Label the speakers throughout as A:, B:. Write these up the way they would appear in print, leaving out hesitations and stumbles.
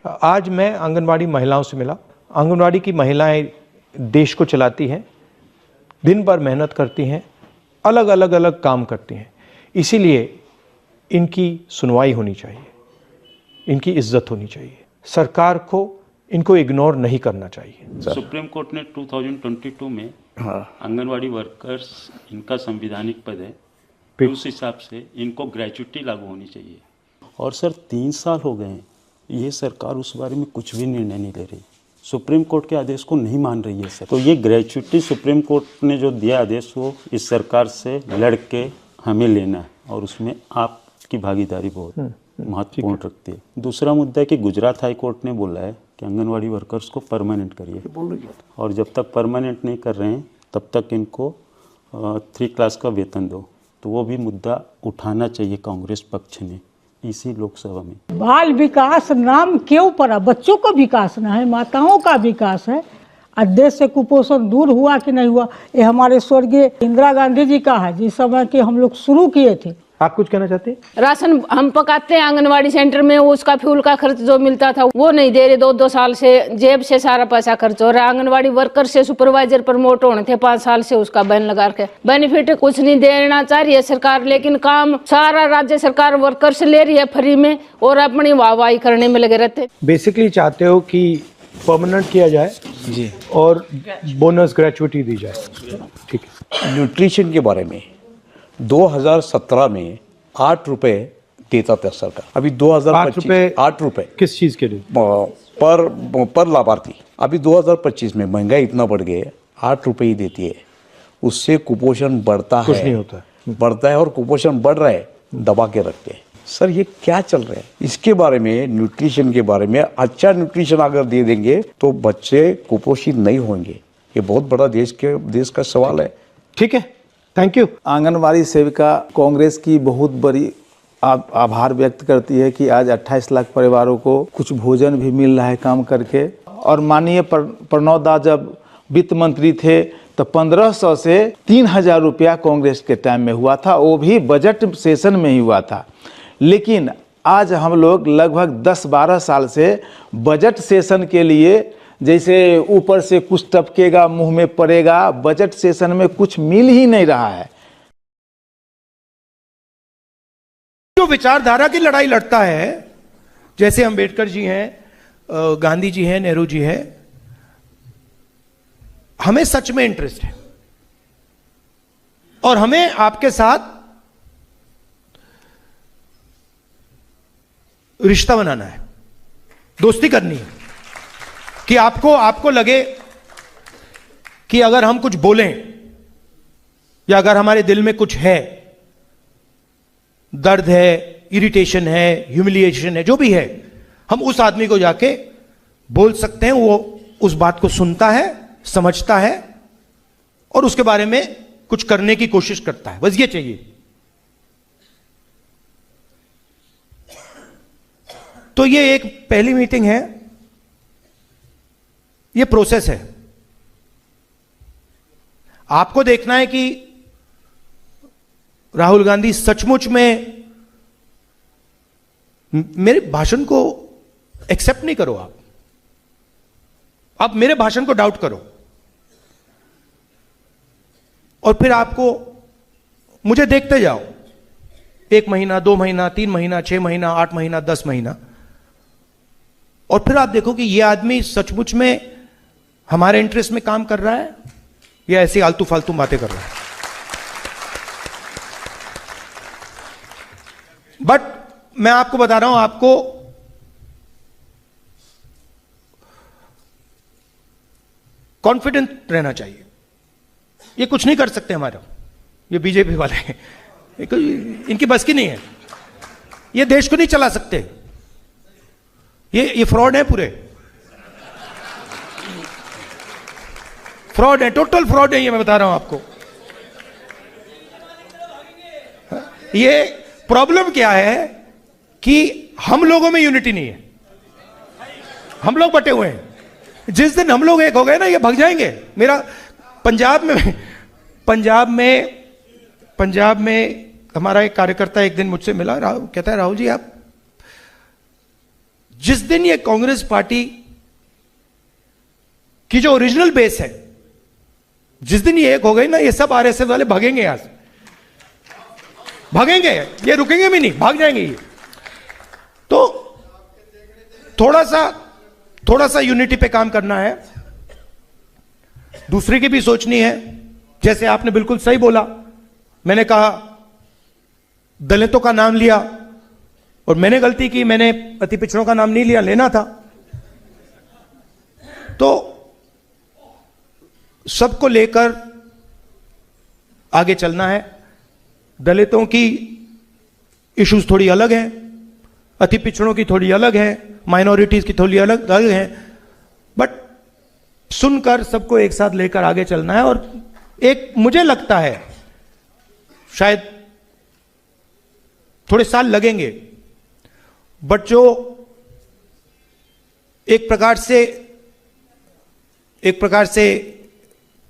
A: आज मैं आंगनवाड़ी महिलाओं से मिला। आंगनवाड़ी की महिलाएं देश को चलाती हैं, दिन भर मेहनत करती हैं, अलग अलग काम करती हैं। इसीलिए इनकी सुनवाई होनी चाहिए, इनकी इज्जत होनी चाहिए। सरकार को इनको इग्नोर नहीं करना चाहिए।
B: सुप्रीम कोर्ट ने 2022 में आंगनवाड़ी वर्कर्स इनका संवैधानिक पद है, उस हिसाब से इनको ग्रेच्युटी लागू होनी चाहिए। और सर 3 साल हो गए हैं, ये सरकार उस बारे में कुछ भी निर्णय नहीं ले रही, सुप्रीम कोर्ट के आदेश को नहीं मान रही है सर। तो ये ग्रेच्युटी सुप्रीम कोर्ट ने जो दिया आदेश, वो इस सरकार से लड़ के हमें लेना है, और उसमें आपकी भागीदारी बहुत महत्वपूर्ण रखती है। दूसरा मुद्दा है कि गुजरात हाई कोर्ट ने बोला है कि आंगनवाड़ी वर्कर्स को परमानेंट करिए, और जब तक परमानेंट नहीं कर रहे हैं तब तक इनको 3 क्लास का वेतन दो। तो वो भी मुद्दा उठाना चाहिए कांग्रेस पक्ष ने इसी लोकसभा में।
C: बाल विकास नाम क्यों पड़ा? बच्चों का विकास ना है, माताओं का विकास है। और देश से कुपोषण दूर हुआ कि नहीं हुआ, ये हमारे स्वर्गीय इंदिरा गांधी जी का है, जिस समय के हम लोग शुरू किए थे।
A: आप कुछ कहना चाहते हैं?
D: राशन हम पकाते हैं आंगनवाड़ी सेंटर में, उसका फ्यूल का खर्च जो मिलता था वो नहीं दे रहे। 2-2 साल से जेब से सारा पैसा खर्च हो रहा है। आंगनवाड़ी वर्कर से सुपरवाइजर प्रमोट होने थे 5 साल से, उसका बैन लगा के बेनिफिट कुछ नहीं देना चाह रही है सरकार, लेकिन काम सारा राज्य सरकार वर्कर से ले रही है फ्री में, और अपनी वाहवाही करने में लगे रहते।
A: बेसिकली चाहते हो कि परमानेंट किया जाए जी, और बोनस ग्रेच्युटी दी जाए। ठीक है।
E: न्यूट्रिशन के बारे में 2017 में 8 रुपए देता था सरकार, अभी 2025 8 रुपए
A: किस चीज के लिए?
E: पर लाभार्थी। अभी 2025 में महंगाई इतना बढ़ गई है, 8 रुपए ही देती है। उससे कुपोषण बढ़ता है,
A: कुछ नहीं होता है,
E: बढ़ता है, और कुपोषण बढ़ रहा है, दबा के रखते हैं। सर ये क्या चल रहा है? इसके बारे में, न्यूट्रिशन के बारे में, अच्छा न्यूट्रिशन अगर दे देंगे तो बच्चे कुपोषित नहीं होंगे। ये बहुत बड़ा देश का सवाल है।
A: ठीक है, थैंक यू।
F: आंगनवाड़ी सेविका कांग्रेस की बहुत बड़ी आभार व्यक्त करती है कि आज 28 लाख परिवारों को कुछ भोजन भी मिल रहा है काम करके। और माननीय प्रणव दा जब वित्त मंत्री थे तो 1500 से 3000 रुपया कांग्रेस के टाइम में हुआ था, वो भी बजट सेशन में ही हुआ था। लेकिन आज हम लोग लगभग 10-12 साल से बजट सेशन के लिए, जैसे ऊपर से कुछ टपकेगा मुंह में पड़ेगा, बजट सेशन में कुछ मिल ही नहीं रहा है।
A: जो विचारधारा की लड़ाई लड़ता है, जैसे अंबेडकर जी हैं, गांधी जी हैं, नेहरू जी हैं, हमें सच में इंटरेस्ट है और हमें आपके साथ रिश्ता बनाना है, दोस्ती करनी है, कि आपको लगे कि अगर हम कुछ बोलें या अगर हमारे दिल में कुछ है, दर्द है, इरिटेशन है, ह्यूमिलिएशन है, जो भी है, हम उस आदमी को जाके बोल सकते हैं। वो उस बात को सुनता है, समझता है और उसके बारे में कुछ करने की कोशिश करता है। बस ये चाहिए। तो ये एक पहली मीटिंग है, ये प्रोसेस है। आपको देखना है कि राहुल गांधी सचमुच में, मेरे भाषण को एक्सेप्ट नहीं करो आप मेरे भाषण को डाउट करो और फिर आपको मुझे देखते जाओ 1 महीना, 2 महीना, 3 महीना, 6 महीना, 8 महीना, 10 महीना, और फिर आप देखो कि यह आदमी सचमुच में हमारे इंटरेस्ट में काम कर रहा है या ऐसी आलतू फालतू बातें कर रहा है। बट मैं आपको बता रहा हूं, आपको कॉन्फिडेंट रहना चाहिए। ये कुछ नहीं कर सकते हमारा, ये बीजेपी वाले हैं, इनकी बस की नहीं है, ये देश को नहीं चला सकते, ये फ्रॉड है, पूरे फ्रॉड है, टोटल फ्रॉड है, ये मैं बता रहा हूं आपको। ये प्रॉब्लम क्या है कि हम लोगों में यूनिटी नहीं है, हम लोग बटे हुए हैं। जिस दिन हम लोग एक हो गए ना, ये भाग जाएंगे। मेरा पंजाब में हमारा एक कार्यकर्ता एक दिन मुझसे मिला, कहता है राहुल जी आप जिस दिन ये कांग्रेस पार्टी की जो ओरिजिनल बेस है, जिस दिन ये एक हो गई ना, ये सब आरएसएस वाले भागेंगे यहां से, भागेंगे, ये रुकेंगे भी नहीं, भाग जाएंगे ये। तो थोड़ा सा यूनिटी पे काम करना है, दूसरे की भी सोचनी है। जैसे आपने बिल्कुल सही बोला, मैंने कहा दलितों का नाम लिया और मैंने गलती की, मैंने अति पिछड़ों का नाम नहीं लिया, लेना था। तो सबको लेकर आगे चलना है। दलितों की इश्यूज थोड़ी अलग हैं, अति पिछड़ों की थोड़ी अलग है, माइनॉरिटीज की थोड़ी अलग है, बट सुनकर सबको एक साथ लेकर आगे चलना है। और एक मुझे लगता है शायद थोड़े साल लगेंगे, बट जो एक प्रकार से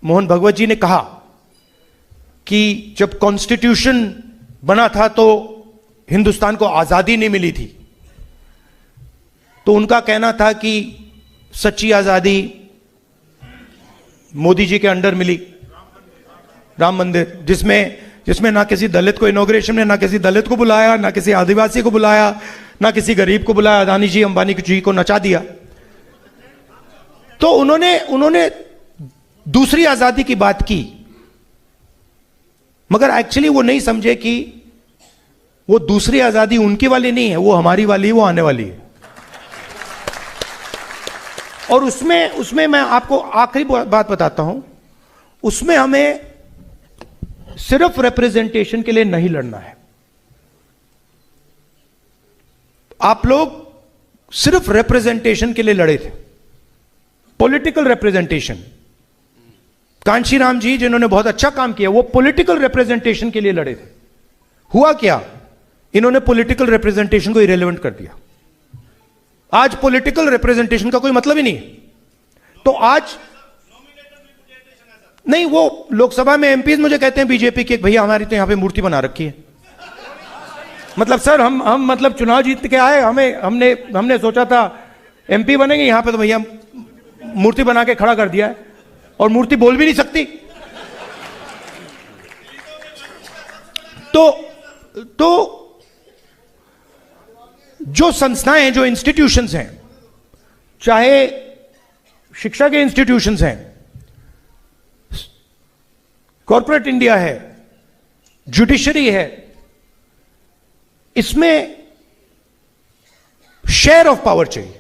A: मोहन भगवत जी ने कहा कि जब कॉन्स्टिट्यूशन बना था तो हिंदुस्तान को आजादी नहीं मिली थी, तो उनका कहना था कि सच्ची आजादी मोदी जी के अंडर मिली, राम मंदिर, जिसमें ना किसी दलित को इनॉग्रेशन में, ना किसी दलित को बुलाया, ना किसी आदिवासी को बुलाया, ना किसी गरीब को बुलाया, अदानी जी अंबानी जी को नचा दिया। तो उन्होंने दूसरी आजादी की बात की, मगर एक्चुअली वो नहीं समझे कि वो दूसरी आजादी उनकी वाली नहीं है, वो हमारी वाली, वो आने वाली है। और उसमें मैं आपको आखिरी बात बताता हूं, उसमें हमें सिर्फ रिप्रेजेंटेशन के लिए नहीं लड़ना है। आप लोग सिर्फ रिप्रेजेंटेशन के लिए लड़े थे, पॉलिटिकल रिप्रेजेंटेशन। कांशी राम जी जिन्होंने बहुत अच्छा काम किया, वो पॉलिटिकल रिप्रेजेंटेशन के लिए लड़े थे। हुआ क्या, इन्होंने पॉलिटिकल रिप्रेजेंटेशन को इरेलेवेंट कर दिया। आज पॉलिटिकल रिप्रेजेंटेशन का कोई मतलब ही नहीं है। तो आज नहीं, वो लोकसभा में एमपीज मुझे कहते हैं बीजेपी के, भैया हमारी तो यहां पे मूर्ति बना रखी है। मतलब सर हम मतलब चुनाव जीत के आए, हमने सोचा था एमपी बनेंगे, यहां पे तो भैया मूर्ति बना के खड़ा कर दिया है, और मूर्ति बोल भी नहीं सकती। तो जो संस्थाएं, जो इंस्टीट्यूशंस हैं, चाहे शिक्षा के इंस्टीट्यूशंस हैं, कॉर्पोरेट इंडिया है, जुडिशरी है, इसमें शेयर ऑफ पावर चाहिए,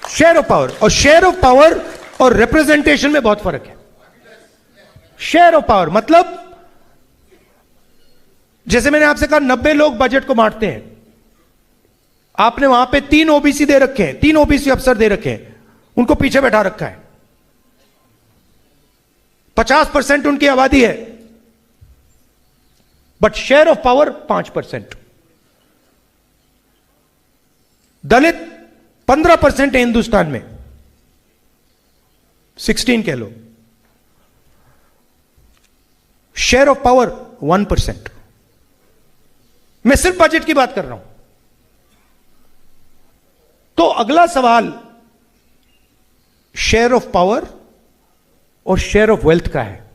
A: शेयर ऑफ पावर। और शेयर ऑफ पावर और रिप्रेजेंटेशन में बहुत फर्क है। शेयर ऑफ पावर मतलब, जैसे मैंने आपसे कहा 90 लोग बजट को बांटते हैं, आपने वहां पे 3 ओबीसी दे रखे हैं, 3 ओबीसी अफसर दे रखे हैं, उनको पीछे बैठा रखा है, 50% उनकी आबादी है, बट शेयर ऑफ पावर 5%। दलित 15% है हिंदुस्तान में, 16 कह लो, शेयर ऑफ पावर 1%। मैं सिर्फ बजट की बात कर रहा हूं। तो अगला सवाल शेयर ऑफ पावर और शेयर ऑफ वेल्थ का है।